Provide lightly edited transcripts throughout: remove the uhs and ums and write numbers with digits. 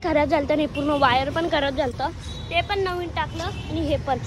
खराब झालं नाही, पूर्ण वायर पण खराब झालं, ते पण नवीन टाकलं आणि हे पण.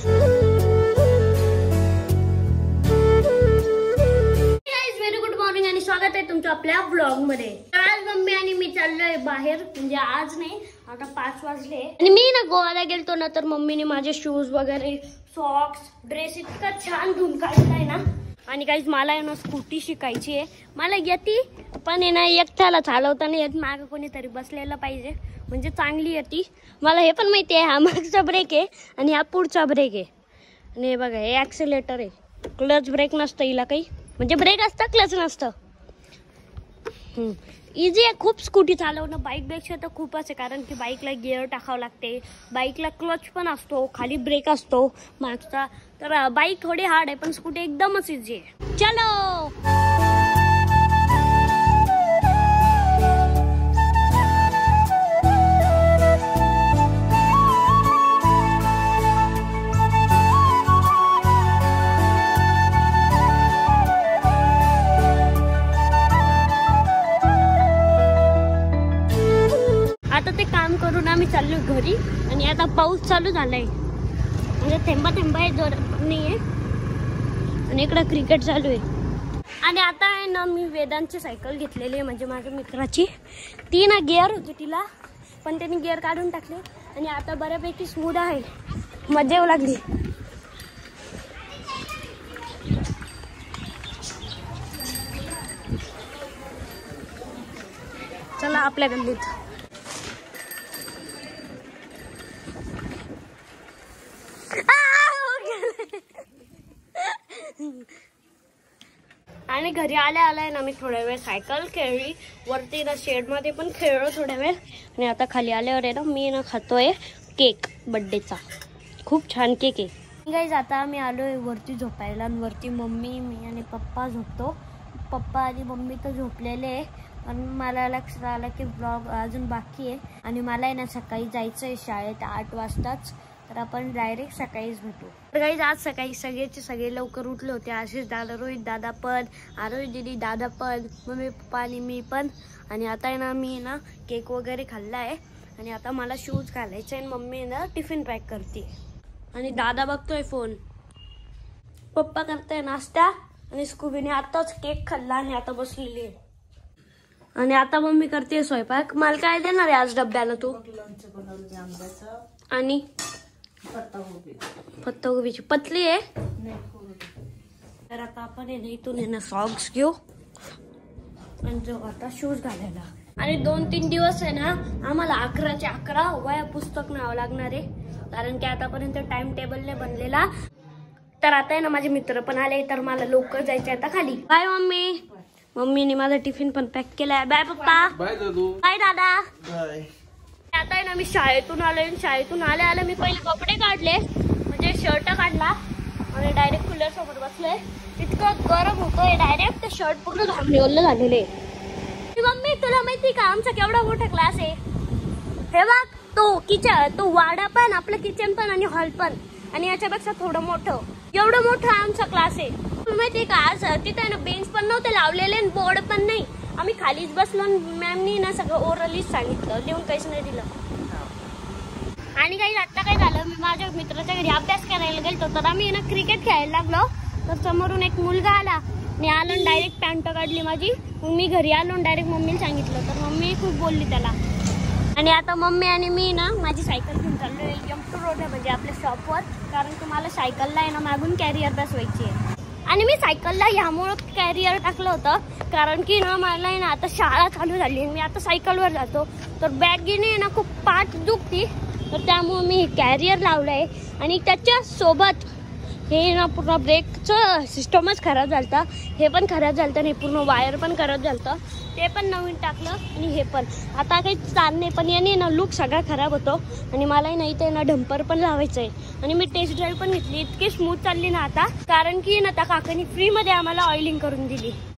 व्हेरी गुड मॉर्निंग आणि स्वागत आहे तुमचं आपल्या ब्लॉग मध्ये. आज मम्मी आणि मी चाललोय बाहेर, म्हणजे आज नाही, आता 5 वाजले आणि मी ना गोव्याला गेलतो ना, तर मम्मीने माझे शूज वगैरे सॉक्स ड्रेस इतका छान धुवून काढलाय ना. आणि काहीच मला आहे ना स्कूटी शिकायची आहे, मला येते पण आहे ना एकट्याला चालवताना येत, मागं कोणीतरी बसलेलं पाहिजे म्हणजे चांगली येते. मला हे पण माहिती आहे, हा मागचा ब्रेक आहे आणि हा पुढचा ब्रेक आहे. आणि हे बघा, हे ॲक्सिलेटर आहे, क्लच ब्रेक नसतं हिला काही, म्हणजे ब्रेक असतं क्लच नसतं. इझी आहे खूप स्कूटी चालवणं, बाईकपेक्षा तर खूपच आहे, कारण की बाईकला गिअर टाकावं लागते, बाईकला क्लच पण असतो, खाली ब्रेक असतो मागचा. तर बाईक थोडी हार्ड आहे पण स्कूटी एकदमच इझी आहे. चलो आता ते काम करून आम्ही चाललो घरी. आणि आता पाऊस चालू झालाय, म्हणजे थेंबा थेंबा आहे, जोर नाहीये. आणि इकडे क्रिकेट चालू आहे. आणि आता आहे ना मी वेदांची सायकल घेतलेली आहे, म्हणजे माझ्या मित्राची. ती ना गिअर होती तिला, पण त्यांनी गिअर काढून टाकले आणि आता बऱ्यापैकी स्मूथ आहे, मजा येऊ लागली. चला आपल्या गल्लीत. आणि घरी आल्या ना मी थोड्या वेळ सायकल खेळली, वरती ना शेड मध्ये पण खेळलो थोड्या वेळ. आणि आता खाली आल्यावर आहे ना मी ना खातोय केक बर्थडेचा, खूप छान केक आहे. गाईज आता मी आलोय वरती झोपायला, आणि वरती मम्मी मी आणि पप्पा झोपतो. पप्पा आणि मम्मी तर झोपलेले आहे, पण मला लक्षात आलं की ब्लॉग अजून बाकी आहे आणि मला आहे ना सकाळी जायचं आहे शाळेत 8 वाजताच. तर आपण डायरेक्ट सकाळीच भेटू. तर गाईज आज सकाळी सगळे लवकर उठले होते, आशिष दादा, रोहित दादा पण, आरोही दीदी, दादा पण, मम्मी पप्पा आणि मी पण. आणि आता आहे ना मी ना केक वगैरे खाल्ला आहे आणि आता मला शूज घालायचे आणि मम्मी ना टिफिन पॅक करते. आणि दादा बघतोय फोन, पप्पा करताय नाश्ता आणि स्कूबीने आताच केक खाल्ला आणि आता बसलेली आहे. आणि आता मम्मी करते स्वयंपाक. मला काय देणार आहे आज डब्याला तू? आणि पत्तागोबीची पतली आहे. तर आता आपण इथून आहे ना सॉक्स घेऊ आणि जो आता शूज घालायला. आणि 2-3 दिवस आहे ना आम्हाला 11चे 11 वया पुस्तक न्यावं लागणार आहे, कारण की आतापर्यंत टाइम टेबल नाही बनलेला. तर आता आहे ना माझे मित्र पण आले, तर मला लवकर जायचं आता खाली. Bye mummy. मम्मीने माझा टिफिन पण पॅक केलाय. Bye papa. बाय दादू. बाय दादा. बाय. आता आहे ना मी शाळेतून आलोय, शाळेतून आल्या मी पहिले कपडे काढले, म्हणजे शर्ट काढला आणि डायरेक्ट कूलर समोर बसलोय. इतकं गरम होतोय, डायरेक्ट शर्ट पूर्ण घामलेलं झालेले. मम्मी तुला माहिती का आमचा केवढा मोठा क्लास आहे? हे बघ, तो वाडा पण, आपलं किचन पण आणि हॉल पण, आणि याच्यापेक्षा थोडं मोठं, एवढं मोठं आमचा क्लास आहे. तुला माहिती का आज तिथे ना बेंच पण नव्हते लावलेले आणि बोर्ड पण नाही, आम्ही खालीच बसलो. मॅमनी ना सगळं ओरलीच सांगितलं, लिहून काहीच नाही दिलं. आणि काही आता काय झालं, मी माझ्या मित्राच्या घरी अभ्यास करायला गेलो, तर आम्ही ना क्रिकेट खेळायला लागलो. तर समोरून एक मुलगा आला, मी आलो डायरेक्ट पॅन्ट काढली माझी. मग मी घरी आलो डायरेक्ट मम्मीला सांगितलं, तर मम्मी खूप बोलली त्याला. आणि आता मम्मी आणि मी ना माझी सायकल घेऊन चाललोय M2 रोड, म्हणजे आपल्या शॉपवर, कारण की मला सायकलला आहे ना मागून कॅरियर बसवायची आहे. आणि मी सायकलला ह्यामुळं कॅरियर टाकलं होतं, कारण की ना मला आहे ना आता शाळा चालू झाली, मी आता सायकलवर जातो, तर बॅगीने ना खूप पाठ दुखती, तर त्यामुळे मी कॅरियर लावलं आहे. आणि त्याच्यासोबत हे ना पूर्ण ब्रेकचं सिस्टमच खराब झालं, हे पण खराब झालं नाही, पूर्ण वायर पण खराब झालं, ते पण नवीन टाकलं. आणि हे पण आता काही चाल नाही, पण याने ना लुक सगळा खराब होतो. आणि मलाही नाही ते ना डंपर पण लावायचं आहे. आणि मी टेस्ट ड्राईव्ह पण घेतली, इतकी स्मूथ चालली ना आता, कारण की ना त्या काकांनी फ्रीमध्ये आम्हाला ऑइलिंग करून दिली.